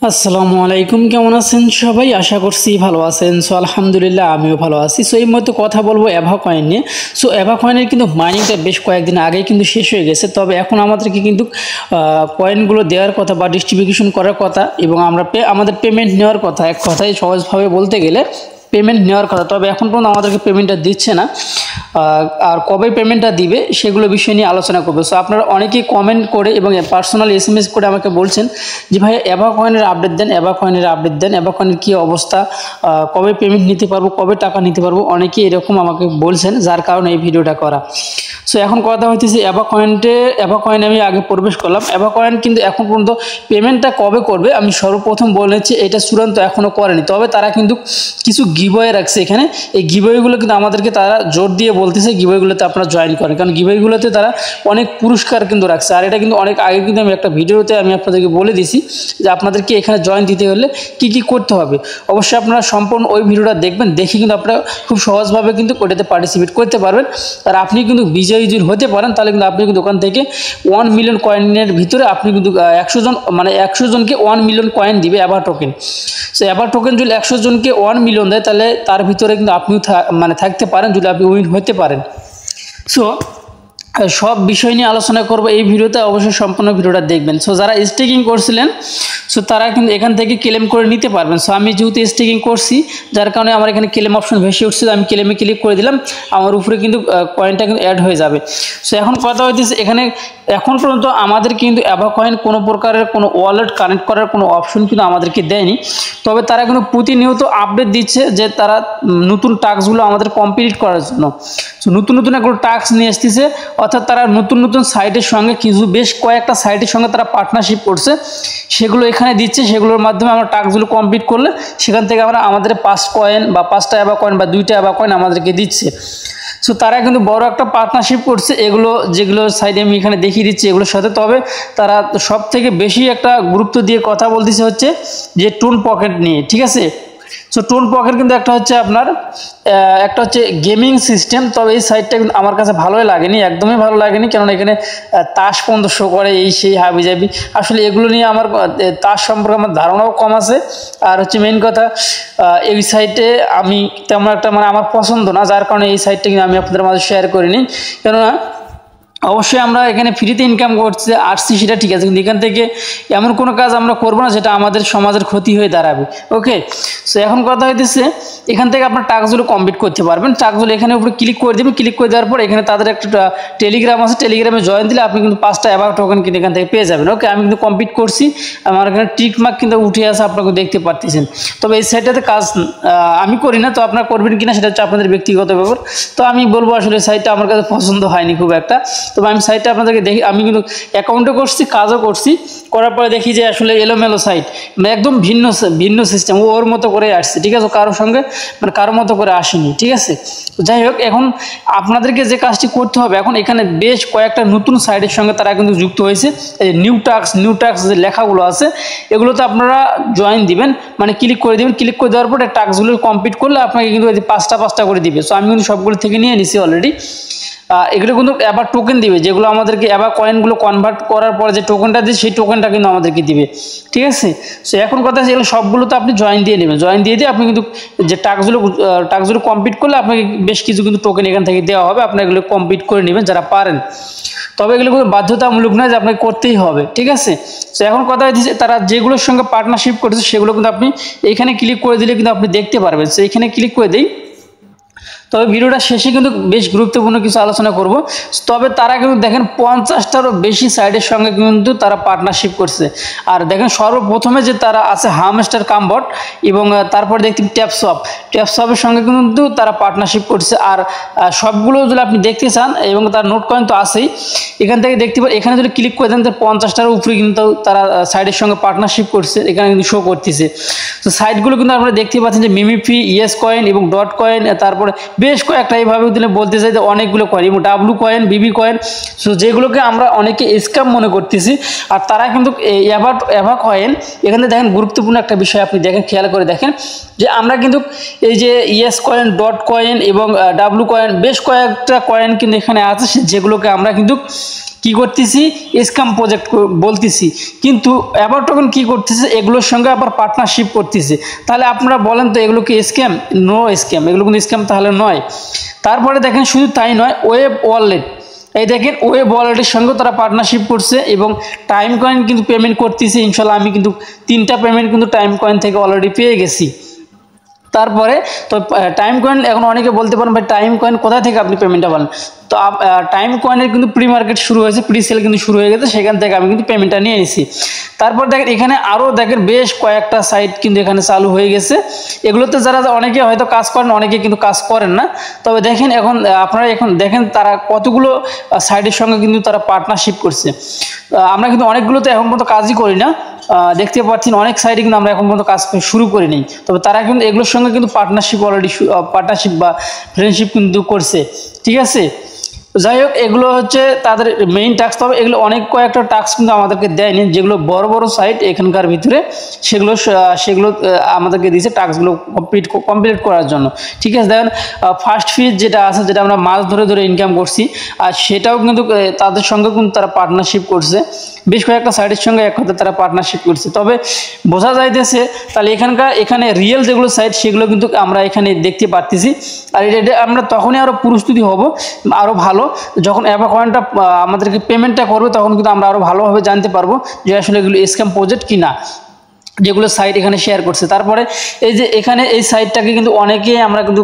আসসালামু আলাইকুম, কেমন আছেন সবাই? আশা করছি ভালো আছেন। সো আলহামদুলিল্লাহ আমিও ভালো আছি। সো এই মধ্যে কথা বলবো অ্যাভা কয়েন নিয়ে। সো অ্যাভা কয়েনের কিন্তু মাইনিংটা বেশ কয়েকদিন আগেই কিন্তু শেষ হয়ে গেছে, তবে এখন আমাদেরকে কিন্তু কয়েনগুলো দেওয়ার কথা বা ডিস্ট্রিবিউশন করার কথা এবং আমাদের পেমেন্ট নেওয়ার কথা। এক কথায় সহজভাবে বলতে গেলে পেমেন্ট নেওয়ার কথা, তবে এখন পর্যন্ত আমাদেরকে পেমেন্টটা দিচ্ছে না। আর কবে পেমেন্টটা দিবে সেগুলো বিষয় নিয়ে আলোচনা করবো। সো আপনারা অনেকেই কমেন্ট করে এবং পার্সোনাল SMS করে আমাকে বলছেন যে ভাই অ্যাভা কয়েনের আপডেট দেন, অ্যাভা কয়েনের আপডেট দেন, অ্যাভা কয়েনের কী অবস্থা, কবে পেমেন্ট নিতে পারবো, কবে টাকা নিতে পারবো। অনেকেই এরকম আমাকে বলছেন, যার কারণে এই ভিডিওটা করা। সো এখন কথা হইতেছে অ্যাভা কয়েনে আমি আগে প্রবেশ করলাম। অ্যাভা কয়েন কিন্তু এখন পর্যন্ত পেমেন্টটা কবে করবে আমি সর্বপ্রথম বলেছি, এটা চূড়ান্ত এখনও করেনি। তবে তারা কিন্তু কিছু গিভওয়ে রাখছে এখানে। এই গিভওয়েগুলো কিন্তু আমাদেরকে তারা জোর দিয়ে বলতেছে গিভওয়েগুলোতে আপনারা জয়েন করেন, কারণ গিভওয়েগুলোতে তারা অনেক পুরস্কার কিন্তু রাখছে। আর এটা কিন্তু অনেক আগে কিন্তু আমি একটা ভিডিওতে আমি আপনাদেরকে বলে দিছি যে আপনাদেরকে এখানে জয়েন দিতে হলে কি কি করতে হবে। অবশ্যই আপনারা সম্পূর্ণ ওই ভিডিওটা দেখবেন, দেখে কিন্তু আপনারা খুব সহজভাবে কিন্তু ওটাতে পার্টিসিপেট করতে পারবেন। আর আপনি কিন্তু বিজয়ী যদি হতে পারেন তাহলে কিন্তু আপনি কিন্তু ওখান থেকে 1 মিলিয়ন কয়েনের ভিতরে আপনি কিন্তু 100 জনকে 1 মিলিয়ন কয়েন দিবে অ্যাভা টোকেন। সো অ্যাভা টোকেন যদি 100 জনকে 1 মিলিয়ন দেয় তাহলে তার ভিতরে কিন্তু আপনিও থাকতে পারেন যদি আপনি উইন হতে পারেন। সো সব বিষয় নিয়ে আলোচনা করব এই ভিডিওতে, অবশ্যই সম্পূর্ণ ভিডিওটা দেখবেন। সো যারা স্টেকিং করছিলেন সো তারা কিন্তু এখান থেকে ক্লেম করে নিতে পারবেন। সো আমি যেহেতু স্টেকিং করছি যার কারণে আমার এখানে ক্লেম অপশন ভেসে উঠছিল, আমি ক্লেমে ক্লিক করে দিলাম, আমার উপরে কিন্তু কয়েনটা কিন্তু অ্যাড হয়ে যাবে। সো এখন কথা হইতেছে এখানে এখন পর্যন্ত আমাদের কিন্তু অ্যাভা কয়েন কোনো প্রকারের কোনো ওয়ালেট কানেক্ট করার কোনো অপশন কিন্তু আমাদেরকে দেয়নি। তবে তারা কিন্তু প্রতিনিয়ত আপডেট দিচ্ছে যে তারা নতুন টাস্কগুলো আমাদের কমপ্লিট করার জন্য সো নতুন এগুলো টাস্ক নিয়ে আসতেছে। অর্থাৎ তারা নতুন সাইটের সঙ্গে বেশ কয়েকটা সাইটের সঙ্গে তারা পার্টনারশিপ করছে, সেগুলো এখানে দিচ্ছে। সেগুলোর মাধ্যমে আমরা টাস্কগুলো কমপ্লিট করলে সেখান থেকে আমাদের 5 কয়েন বা 5টা অ্যাভা কয়েন বা 2টা অ্যাভা কয়েন আমাদেরকে দিচ্ছে। সো তারা কিন্তু বড় একটা পার্টনারশিপ করছে যেগুলো সাইডে আমি এখানে দেখিয়ে দিচ্ছি এগুলোর সাথে। তবে তারা সব থেকে বেশি একটা গুরুত্ব দিয়ে কথা বলতেছে হচ্ছে যে টোন পকেট নিয়ে, ঠিক আছে। সো টোন পকেট কিন্তু একটা হচ্ছে গেমিং সিস্টেম। তবে এই সাইটটা কিন্তু আমার কাছে ভালোই লাগেনি, একদমই ভালো লাগেনি, কেননা এখানে তাস পর্যন্ত শো করে, এই সেই হাবি জাবি। আসলে এগুলো নিয়ে আমার তাস সম্পর্কে আমার ধারণাও কম আছে। আর হচ্ছে মেইন কথা এই সাইটে আমি তেমন একটা আমার পছন্দ না, যার কারণে এই সাইটটা কিন্তু আমি আপনাদের মাঝে শেয়ার করিনি। কেননা অবশ্যই আমরা এখানে ফ্রিতে ইনকাম আসছি সেটা ঠিক আছে, কিন্তু এখান থেকে এমন কোনো কাজ আমরা করবো না যেটা আমাদের সমাজের ক্ষতি হয়ে দাঁড়াবে। ওকে, সো এখন কথা হইতেছে এখান থেকে আপনার টাস্কগুলো কমপ্লিট করতে পারবেন। টাস্কগুলো এখানে উপরে ক্লিক করে দেবেন, ক্লিক করে দেওয়ার পর এখানে তাদের একটা টেলিগ্রাম আছে, টেলিগ্রামে জয়েন দিলে আপনি কিন্তু 5টা অ্যাভা টোকেন কিন্তু এখান থেকে পেয়ে যাবেন। ওকে, আমি কিন্তু কমপ্লিট করছি, আমার এখানে টিক মার্ক কিন্তু উঠে আসে, আপনাকে দেখতে পারতেছেন। তবে এই সাইটটাতে কাজ আমি করি না, তো আপনারা করবেন কিনা সেটা হচ্ছে আপনাদের ব্যক্তিগত ব্যাপার। তো আমি বলবো আসলে সাইটটা আমার কাছে পছন্দ হয়নি খুব একটা। তবে আমি সাইটটা আপনাদেরকে দেখি, আমি কিন্তু অ্যাকাউন্টও করছি, কাজও করছি, করার পরে দেখি যে আসলে এলোমেলো সাইট, একদম ভিন্ন সিস্টেম, ওর মতো করে আসছে, ঠিক আছে, কারোর মতো করে আসেনি, ঠিক আছে। যাই হোক, এখন আপনাদেরকে যে কাজটি করতে হবে, এখন এখানে বেশ কয়েকটা নতুন সাইটের সঙ্গে তারা কিন্তু যুক্ত হয়েছে। এই নিউ টাস্ক যে লেখাগুলো আছে এগুলোতে আপনারা জয়েন দিবেন, ক্লিক করে দেবেন। ক্লিক করে দেওয়ার পরে টাস্কগুলো কমপ্লিট করলে আপনাকে কিন্তু 5টা করে দিবে। সো আমি কিন্তু সবগুলো থেকে নিয়ে নিছি অলরেডি। এগুলো কিন্তু অ্যাভা টোকেন দিবে, যেগুলো আমাদেরকে অ্যাভা কয়েনগুলো কনভার্ট করার পরে যে টোকেনটা দিয়ে সেই টোকেনটা কিন্তু আমাদেরকে দিবে, ঠিক আছে। সো এখন কথা আছে এগুলো সবগুলো তো আপনি জয়েন দিয়ে নেবেন, জয়েন দিয়ে আপনি কিন্তু যে টাস্কগুলো কমপ্লিট করলে আপনাকে বেশ কিছু কিন্তু টোকেন এখান থেকে দেওয়া হবে, আপনি এগুলো কমপ্লিট করে নেবেন যারা পারেন। তবে এগুলো কোনো বাধ্যতামূলক নয় যে আপনাকে করতেই হবে, ঠিক আছে। সো এখন কথা হচ্ছে তারা যেগুলোর সঙ্গে পার্টনারশিপ করেছে সেগুলো কিন্তু আপনি এইখানে ক্লিক করে দিলে কিন্তু আপনি দেখতে পারবেন। সো এইখানে ক্লিক করে দিই। তবে ভিডিওটা শেষে কিন্তু বেশ গুরুত্বপূর্ণ কিছু আলোচনা করব। তবে তারা কিন্তু দেখেন 50টারও বেশি সাইটের সঙ্গে কিন্তু তারা পার্টনারশিপ করছে। আর দেখেন সর্বপ্রথমে যে তারা আছে হামস্টার কামবট, এবং তারপর দেখতে ট্যাপসপের সঙ্গে কিন্তু তারা পার্টনারশিপ করছে। আর সবগুলো যদি আপনি দেখতে চান, এবং তার নোট কয়েন তো আছেই, এখান থেকে দেখতে পারেন। এখানে যদি ক্লিক করে দেন তো 50টার উপরে কিন্তু তারা সাইটের সঙ্গে পার্টনারশিপ করছে, এখানে কিন্তু শো করতেছে। তো সাইটগুলো কিন্তু আপনারা দেখতে পাচ্ছেন যে মিমিফি, ইয়েস কয়েন এবং ডট কয়েন, তারপরে বেশ কয়েকটা এইভাবে দিলে বলতে চাই যে অনেকগুলো কয়েন, এবং ডাব্লু কয়েন, বিবি কয়েন, সো যেগুলোকে আমরা অনেকে স্ক্যাম মনে করতেছি। আর তারা কিন্তু অ্যাভা কয়েন এখানে দেখেন গুরুত্বপূর্ণ একটা বিষয় আপনি দেখেন, খেয়াল করে দেখেন যে আমরা কিন্তু এই যে ইয়েস কয়েন, ডট কয়েন এবং ডাব্লু কয়েন, বেশ কয়েকটা কয়েন কিন্তু এখানে আছে যেগুলোকে আমরা কিন্তু কি করতেছি, স্ক্যাম প্রজেক্ট বলতেছি, কিন্তু অ্যাবাউট টোকেন কি করতেছে, এগুলোর সঙ্গে আবার পার্টনারশিপ করতেছে। তাহলে আপনারা বলেন তো এগুলো কি স্ক্যাম? নো স্ক্যাম, এগুলো কিন্তু স্ক্যাম তাহলে নয়। তারপরে দেখেন শুধু তাই নয়, ওয়েব ওয়ালেট, এই দেখেন ওয়েব ওয়ালেটের সঙ্গে তারা পার্টনারশিপ করছে এবং টাইম কয়েন কিন্তু পেমেন্ট করতেছে। ইনশাল্লাহ আমি কিন্তু 3টা পেমেন্ট কিন্তু টাইম কয়েন থেকে অলরেডি পেয়ে গেছি। তারপরে তো টাইম কয়েন, এখন অনেকে বলতে পারেন ভাই টাইম কয়েন কোথা থেকে আপনি পেমেন্টটা পান? তো টাইম কয়েনের কিন্তু প্রি মার্কেট শুরু হয়েছে, প্রি সেল কিন্তু শুরু হয়ে গেছে, সেখান থেকে আমি কিন্তু পেমেন্টটা নিয়ে নিয়েছি। তারপর দেখেন এখানে আরও দেখেন বেশ কয়েকটা সাইট কিন্তু এখানে চালু হয়ে গেছে। এগুলোতে যারা অনেকে হয়তো কাজ করেন, অনেকে কিন্তু কাজ করেন না। তবে দেখেন এখন আপনারা এখন দেখেন তারা কতগুলো সাইটের সঙ্গে কিন্তু তারা পার্টনারশিপ করছে। আমরা কিন্তু অনেকগুলোতে এখন পর্যন্ত কাজই করি না, দেখতে পাচ্ছেন অনেক সাইটে কিন্তু আমরা এখন পর্যন্ত কাজ শুরু করিনি। তবে তারা কিন্তু এগুলোর সঙ্গে কিন্তু পার্টনারশিপ অলরেডি পার্টনারশিপ বা ফ্রেন্ডশিপ কিন্তু করছে, ঠিক আছে। যাই হোক, এগুলো হচ্ছে তাদের মেইন টাস্ক। তবে এগুলো অনেক কয়েকটা টাস্ক কিন্তু আমাদেরকে দেয়নি, যেগুলো বড় বড় সাইট এখানকার ভিতরে সেগুলো আমাদেরকে দিয়েছে টাস্কগুলো কমপ্লিট করার জন্য, ঠিক আছে। দেখেন ফার্স্ট ফিজ যেটা আছে, যেটা আমরা মাছ ধরে ধরে ইনকাম করছি, আর সেটাও কিন্তু তাদের সঙ্গে কিন্তু তারা পার্টনারশিপ করছে, বেশ কয়েকটা সাইটের সঙ্গে এক কথা তারা পার্টনারশিপ করছে। তবে বোঝা যাইতেছে তাহলে এখানে রিয়েল যেগুলো সাইট সেগুলো কিন্তু আমরা এখানে দেখতে পারতেছি। আর এটা আমরা তখনই আরও প্রস্তুতি হব আরও ভালো, যখন অ্যাবা কয়েনটা আমাদেরকে পেমেন্টটা করবে, তখন কিন্তু আমরা আরও ভালোভাবে জানতে পারবো যে আসলে এগুলো স্ক্যাম প্রজেক্ট কিনা, যেগুলো সাইট এখানে শেয়ার করছে। তারপরে এই যে এখানে এই সাইটটাকে কিন্তু অনেকেই আমরা কিন্তু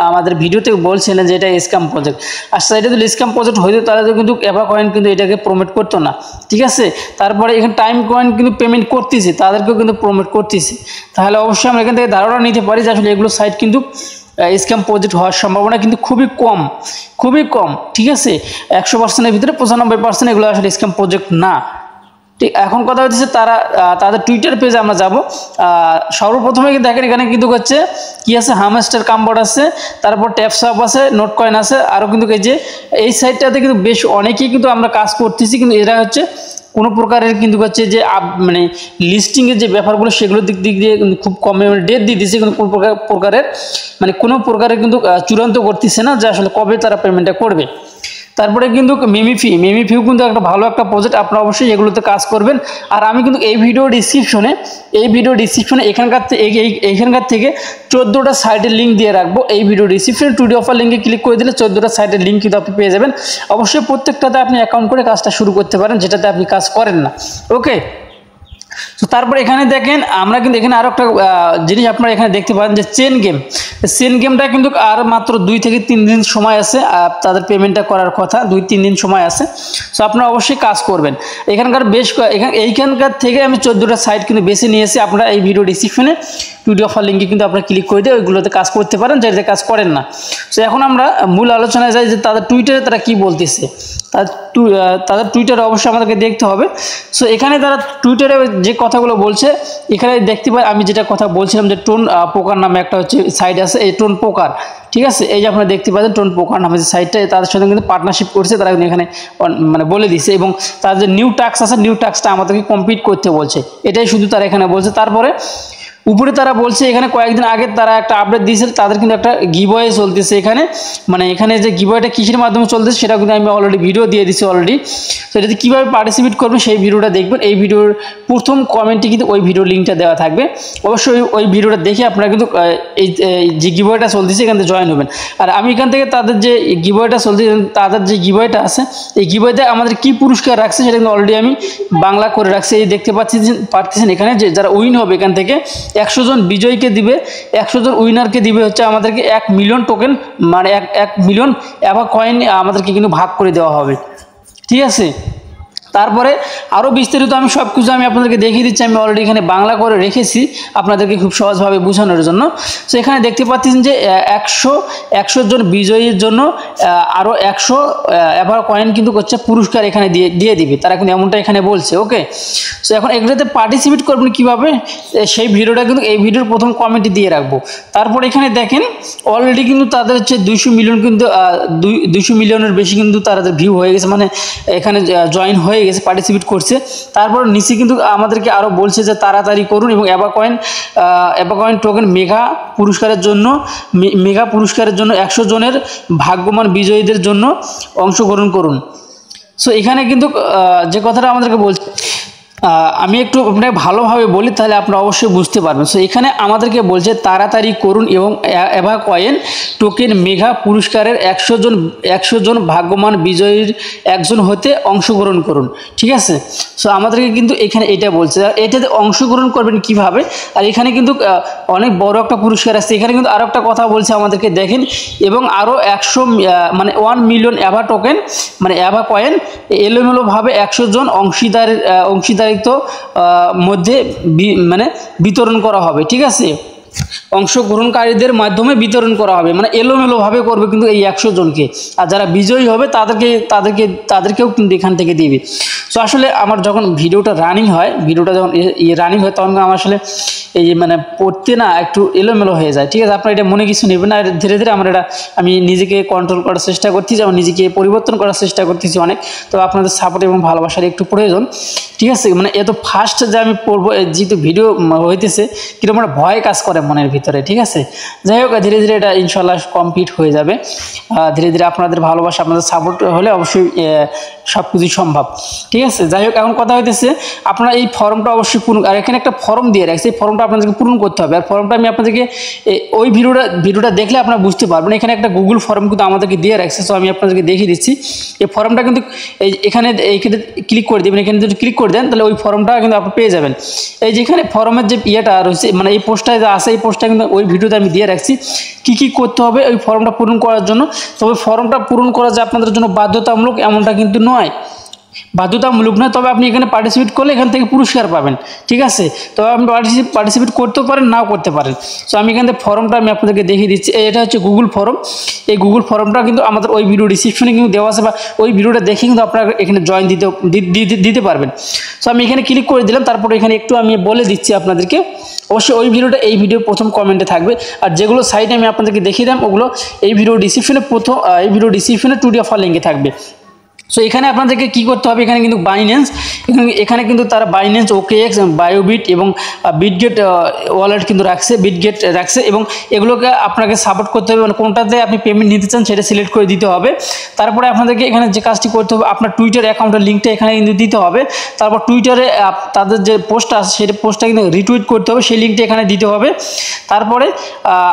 আমাদের ভিডিওতে বলছেন যে এটা স্ক্যাম প্রজেক্ট। আর সাইটে যদি স্ক্যাম প্রজেক্ট হইতো তাহলে তো কিন্তু অ্যাবা কয়েন কিন্তু এটাকে প্রমোট করতো না, ঠিক আছে। তারপরে এখানে টাইম কয়েন কিন্তু পেমেন্ট করতেছে, তাদেরকেও কিন্তু প্রমোট করতেছে। তাহলে অবশ্যই আমরা এখান থেকে ধারণা নিতে পারি যে আসলে এগুলো সাইট কিন্তু স্ক্যাম প্রজেক্ট হওয়ার সম্ভাবনা কিন্তু খুবই কম, খুবই কম, ঠিক আছে। 100%-এর ভিতরে 95% এগুলো আসলে স্ক্যাম প্রজেক্ট না। ঠিক, এখন কথা হচ্ছে তাদের টুইটার পেজে আমরা যাব। সর্বপ্রথমে কিন্তু দেখেন এখানে কিন্তু হচ্ছে কি আছে, হামস্টার কামবোর্ড আছে, তারপর ট্যাপসাপ আছে, নোট কয়েন আছে, আরও কিন্তু এই সাইটটাতে কিন্তু বেশ অনেকেই কিন্তু আমরা কাজ করতেছি, কিন্তু এরা হচ্ছে কোনো প্রকারের কিন্তু হচ্ছে যে মানে লিস্টিংয়ের যে ব্যাপারগুলো সেগুলোর দিক দিয়ে কিন্তু খুব কমে ডেট দিয়ে দিচ্ছে, কিন্তু কোনো প্রকারের কিন্তু চূড়ান্ত করতেছে না যে আসলে কবে তারা পেমেন্টটা করবে। তারপরে কিন্তু মিমিফিউ কিন্তু একটা ভালো একটা প্রজেক্ট, আপনারা অবশ্যই এগুলোতে কাজ করবেন। আর আমি কিন্তু এই ভিডিও ডিসক্রিপশনে এখানকার থেকে 14টা সাইটের লিঙ্ক দিয়ে রাখবো। এই ভিডিও ডিসক্রিপশনে টুডে অফার লিঙ্কে ক্লিক করে দিলে 14টা সাইটের লিঙ্ক কিন্তু আপনি পেয়ে যাবেন। অবশ্যই প্রত্যেকটাতে আপনি অ্যাকাউন্ট করে কাজটা শুরু করতে পারেন, যেটাতে আপনি কাজ করেন না, ওকে। তো তারপর এখানে দেখেন আমরা কিন্তু এখানে আরও একটা জিনিস আপনারা এখানে দেখতে পারেন যে চেন গেমটা কিন্তু আর মাত্র 2 থেকে 3 দিন সময় আছে তাদের পেমেন্টটা করার কথা, 2-3 দিন সময় আছে। সো আপনারা অবশ্যই কাজ করবেন। এইখানকার থেকে আমি 14টা সাইট কিন্তু বেছে নিয়েছি। আপনারা এই ভিডিও ডিসক্রিপশনে টুডে অফার লিঙ্কে কিন্তু আপনারা ক্লিক করে দিয়ে ওইগুলোতে কাজ করতে পারেন, যেটাতে কাজ করেন না। সো এখন আমরা মূল আলোচনায় যাই যে তাদের টুইটারে তারা কি বলতেছে। তাদের টুইটারে অবশ্যই আমাদেরকে দেখতে হবে। সো এখানে তারা টুইটারে যে কথাগুলো বলছে এখানে দেখতে পাই, আমি যেটা কথা বলছিলাম যে টোন পোকার নামে একটা হচ্ছে সাইট আছে, এই টোন পোকার, ঠিক আছে। এই যে আপনারা দেখতে পাচ্ছেন টোন পোকার নামে যে সাইটটা, তাদের সাথে কিন্তু পার্টনারশিপ করছে, তারা কিন্তু এখানে মানে বলে দিচ্ছে, এবং তার যে নিউ টাস্ক আছে নিউ টাস্কটা আমাদেরকে কমপ্লিট করতে বলছে, এটাই শুধু তারা এখানে বলছে। তারপরে উপরে তারা বলছে এখানে কয়েকদিন আগে তারা একটা আপডেট দিয়েছে, তাদের কিন্তু একটা গিভওয়ে চলতেছে এখানে, মানে এখানে যে গিভওয়েটা কিসের মাধ্যমে চলতেছে সেটা কিন্তু আমি অলরেডি ভিডিও দিয়ে দিচ্ছি অলরেডি। তো এটাতে কীভাবে পার্টিসিপেট করবেন সেই ভিডিওটা দেখবেন। এই ভিডিওর প্রথম কমেন্টে কিন্তু ওই ভিডিও লিঙ্কটা দেওয়া থাকবে, অবশ্যই ওই ভিডিওটা দেখে আপনারা কিন্তু এই যে গিভওয়েটা চলতেছে এখান থেকে জয়েন হবেন। আর আমি এখান থেকে তাদের যে গিভওয়েটা চলতেছে, তাদের যে গিভওয়েটা আছে এই গিভওয়েতে আমাদের কি পুরস্কার রাখছে সেটা কিন্তু অলরেডি আমি বাংলা করে রাখছি। এই দেখতে পাচ্ছেন এখানে যে যারা উইন হবে এখান থেকে 100 জন বিজয়ীকে দিবে, 100 জন উইনারকে দিবে হচ্ছে আমাদেরকে 1 মিলিয়ন টোকেন, মানে 1 মিলিয়ন অ্যাবা কয়েন আমাদেরকে কিন্তু ভাগ করে দেওয়া হবে, ঠিক আছে। তারপরে আরও বিস্তারিত আমি সব কিছু আপনাদেরকে দেখিয়ে দিচ্ছি, আমি অলরেডি এখানে বাংলা করে রেখেছি আপনাদেরকে খুব সহজভাবে বোঝানোর জন্য। তো এখানে দেখতে পাচ্ছেন যে 100 জন বিজয়ীর জন্য আরও 100 অ্যাবা কয়েন কিন্তু হচ্ছে পুরস্কার এখানে দিয়ে দিবে, তারা কিন্তু এমনটা এখানে বলছে, ওকে। সো এখন এগুলোতে পার্টিসিপেট করবেন কীভাবে সেই ভিডিওটা কিন্তু এই ভিডিওর প্রথম কমেন্টে দিয়ে রাখবো। তারপর এখানে দেখেন অলরেডি কিন্তু তাদের হচ্ছে 200 মিলিয়ন কিন্তু 200 মিলিয়নের বেশি কিন্তু তাদের ভিউ হয়ে গেছে, মানে এখানে জয়েন হয়ে গেছে, পার্টিসিপেট করছে। তারপর নিচে কিন্তু আমাদেরকে আরও বলছে যে তাড়াতাড়ি করুন এবং অ্যাবা কয়েন টোকেন মেগা পুরস্কারের জন্য 100 জনের ভাগ্যবান বিজয়ীদের জন্য অংশগ্রহণ করুন। সো এখানে কিন্তু যে কথাটা আমাদেরকে বলছে, আমি একটু আপনাকে ভালোভাবে বলি, তাহলে আপনারা অবশ্যই বুঝতে পারবেন। সো এখানে আমাদেরকে বলছে তাড়াতাড়ি করুন এবং এভা কয়েন টোকেন মেগা পুরস্কারের 100 জন ভাগ্যবান বিজয়ীর একজন হতে অংশগ্রহণ করুন। ঠিক আছে, সো আমাদেরকে কিন্তু এখানে এটা বলছে, এটাতে অংশগ্রহণ করবেন কিভাবে। আর এখানে কিন্তু অনেক বড় একটা পুরস্কার আছে। এখানে কিন্তু আরও একটা কথা বলছে আমাদেরকে, দেখেন, এবং আরও 100 মানে 1 মিলিয়ন এভা টোকেন মানে এভা কয়েন এলোমেলোভাবে 100 জন অংশীদারিত্ব মধ্যে মানে বিতরণ করা হবে। ঠিক আছে, অংশগ্রহণকারীদের মাধ্যমে বিতরণ করা হবে, মানে এলোমেলোভাবে করবে কিন্তু এই 100 জনকে। আর যারা বিজয়ী হবে তাদেরকেও কিন্তু এখান থেকে দিবে। সো আসলে আমার যখন ভিডিওটা যখন রানিং হয় তখন আমার আসলে এই মানে পড়তে না একটু এলোমেলো হয়ে যায়। ঠিক আছে, আপনার এটা মনে কিছু নেবেন না। ধীরে ধীরে আমি নিজেকে কন্ট্রোল করার চেষ্টা করতেছি, আমার নিজেকে পরিবর্তন করার চেষ্টা করতেছি অনেক। তো আপনাদের সাপোর্ট এবং ভালোবাসার একটু প্রয়োজন। ঠিক আছে, মানে এত ফাস্ট যে আমি পড়বো, যেহেতু ভিডিও হইতেছে কিরকম একটা ভয় কাজ করে মনের ভিতরে। ঠিক আছে, যাই হোক, ধীরে ধীরে এটা ইনশাল্লাহ কমপ্লিট হয়ে যাবে। ধীরে ধীরে আপনাদের ভালোবাসা, আপনাদের সাপোর্ট হলে অবশ্যই সব কিছুই সম্ভব। ঠিক আছে, যাই হোক, এখন কথা হইতেছে আপনারা এই ফর্মটা অবশ্যই পূরণ, আর এখানে একটা ফর্ম দিয়ে রাখছে, এই ফর্মটা আপনাদেরকে পূরণ করতে হবে। আর ফর্মটা আমি আপনাদেরকে ওই ভিডিওটা দেখলে আপনারা বুঝতে পারবেন। এখানে একটা গুগল ফর্ম কিন্তু আমাদেরকে দিয়ে রাখছে, সো আমি আপনাদেরকে দেখিয়ে দিচ্ছি। এই ফর্মটা কিন্তু এইখানে ক্লিক করে দেবেন। এখানে যদি ক্লিক করে দেন তাহলে ওই ফর্মটা কিন্তু আপনি পেয়ে যাবেন। এই যেখানে ফর্মের যে ইয়েটা রয়েছে, মানে এই পোস্টটায় যা আছে, এই পোস্টটা কিন্তু ওই ভিডিওতে আমি দিয়ে রাখছি কি করতে হবে ওই ফর্মটা পূরণ করার জন্য। তবে ফর্মটা পূরণ করা যে আপনাদের জন্য বাধ্যতামূলক এমনটা কিন্তু নয়, বাধ্যতামূলক নয়। তবে আপনি এখানে পার্টিসিপেট করলে এখান থেকে পুরস্কার পাবেন। ঠিক আছে, তবে আপনি পার্টিসিপেট করতেও পারেন, নাও করতে পারেন। সো আমি এখান থেকে ফর্মটা আমি আপনাদেরকে দেখিয়ে দিচ্ছি। এটা হচ্ছে গুগল ফর্ম। এই গুগল ফর্মটা কিন্তু আমাদের ওই ভিডিও ডিসক্রিপশনে কিন্তু দেওয়া আছে, বা ওই ভিডিওটা দেখে কিন্তু আপনারা এখানে জয়েন দিতে পারবেন। সো আমি এখানে ক্লিক করে দিলাম। তারপরে এখানে একটু আমি বলে দিচ্ছি আপনাদেরকে, অবশ্যই ওই ভিডিওটা এই ভিডিওর প্রথম কমেন্টে থাকবে। আর যেগুলো সাইটে আমি আপনাদেরকে দেখিয়ে দিলাম ওগুলো এই ভিডিও ডিসক্রিপশনে টু ডি অফার লিঙ্কে থাকবে। সো এখানে আপনাদেরকে কী করতে হবে, এখানে কিন্তু এখানে কিন্তু তারা বাইন্যান্স, OKX, বায়োবিট এবং বিটগেট ওয়ালেট কিন্তু বিটগেট রাখছে, এবং এগুলোকে আপনাকে সাপোর্ট করতে হবে। মানে কোনটাতে আপনি পেমেন্ট নিতে চান সেটা সিলেক্ট করে দিতে হবে। তারপরে আপনাদেরকে এখানে যে কাজটি করতে হবে, আপনার টুইটার অ্যাকাউন্টের লিঙ্কটা এখানে কিন্তু দিতে হবে। তারপর টুইটারে তাদের যে পোস্টটা আছে সেই পোস্টটা কিন্তু রিটুইট করতে হবে, সেই লিঙ্কটা এখানে দিতে হবে। তারপরে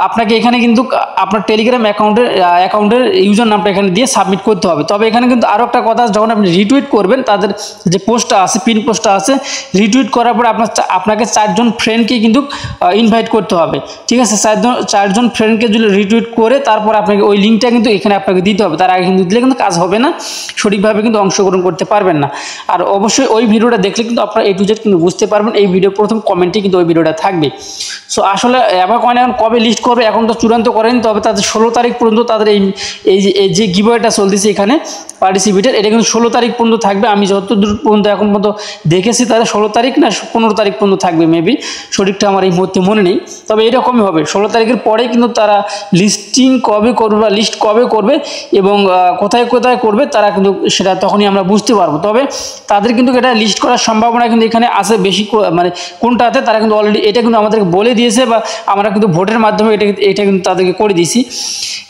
আপনাকে এখানে কিন্তু আপনার টেলিগ্রাম অ্যাকাউন্টের ইউজার নামটা এখানে দিয়ে সাবমিট করতে হবে। তবে এখানে কিন্তু আরও একটা কথা, যখন আপনি রিটুইট করবেন তাদের যে পোস্টটা আছে, পিন পোস্টটা আছে, রিটুইট করার পরে আপনাকে 4 জন ফ্রেন্ডকে কিন্তু ইনভাইট করতে হবে। ঠিক আছে, 4 জন ফ্রেন্ডকে যদি রিটুইট করে তারপর আপনাকে ওই লিঙ্কটা কিন্তু এখানে আপনাকে দিতে হবে। তার আগে কিন্তু দিলে কিন্তু কাজ হবে না, সঠিকভাবে কিন্তু অংশগ্রহণ করতে পারবেন না। আর অবশ্যই ওই ভিডিওটা দেখলে কিন্তু আপনারা A to Z কিন্তু বুঝতে পারবেন। এই ভিডিওর প্রথম কমেন্টে কিন্তু ওই ভিডিওটা থাকবে। সো আসলে এভা কয়েন এখন কবে লিস্ট করবে এখন তো চূড়ান্ত করেনি, তবে তাদের 16 তারিখ পর্যন্ত তাদের এই যে গিভওয়েটা চলতেছে এখানে পার্টিসিপেটের, এটা কিন্তু 16 তারিখ পর্যন্ত থাকবে। আমি যতদূর পর্যন্ত এখন পর্যন্ত দেখেছি তাদের 16 তারিখ না 15 তারিখ পর্যন্ত থাকবে, মেবি সঠিকটা আমার এই মুহূর্তে মনে নেই। তবে এরকমই হবে, 16 তারিখের পরেই কিন্তু তারা লিস্টিং কবে করবে বা লিস্ট কবে করবে এবং কোথায় করবে তারা কিন্তু সেটা তখনই আমরা বুঝতে পারবো। তবে তাদের কিন্তু এটা লিস্ট করার সম্ভাবনা কিন্তু এখানে আছে বেশি, মানে কোনটাতে তারা কিন্তু অলরেডি এটা কিন্তু আমাদেরকে বলে দিয়েছে, বা আমরা কিন্তু ভোটের মাধ্যমে এটা কিন্তু তাদেরকে করে দিয়েছি।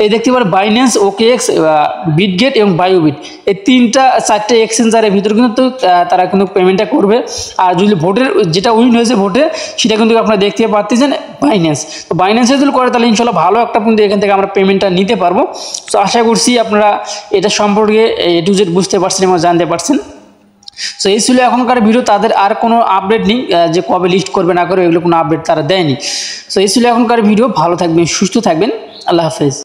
এই দেখতে পারেন বাইন্যান্স, OKX, বিটগেট এবং বায়োবিট, এই 3-4টে এক্সচেঞ্জারের ভিতরে কিন্তু তারা কিন্তু পেমেন্টটা করবে। আর যদি ভোটের যেটা উইন হয়েছে ভোটে, সেটা কিন্তু আপনারা দেখতে পাচ্ছেন বাইন্যান্স। তো বাইন্যান্সে যদি করে তাহলে ইনশাল্লাহ ভালো একটা কিন্তু এখান থেকে আমরা পেমেন্টটা নিতে পারবো। তো আশা করছি আপনারা এটা সম্পর্কে A to Z বুঝতে পারছেন এবং জানতে পারছেন। সো এই ছিল এখনকার ভিডিও। তাদের আর কোনো আপডেট নেই যে কবে লিস্ট করবে না করবে, এগুলো কোনো আপডেট তারা দেয়নি। সো এই ছিল এখনকার ভিডিও। ভালো থাকবেন, সুস্থ থাকবেন, আল্লাহ হাফেজ।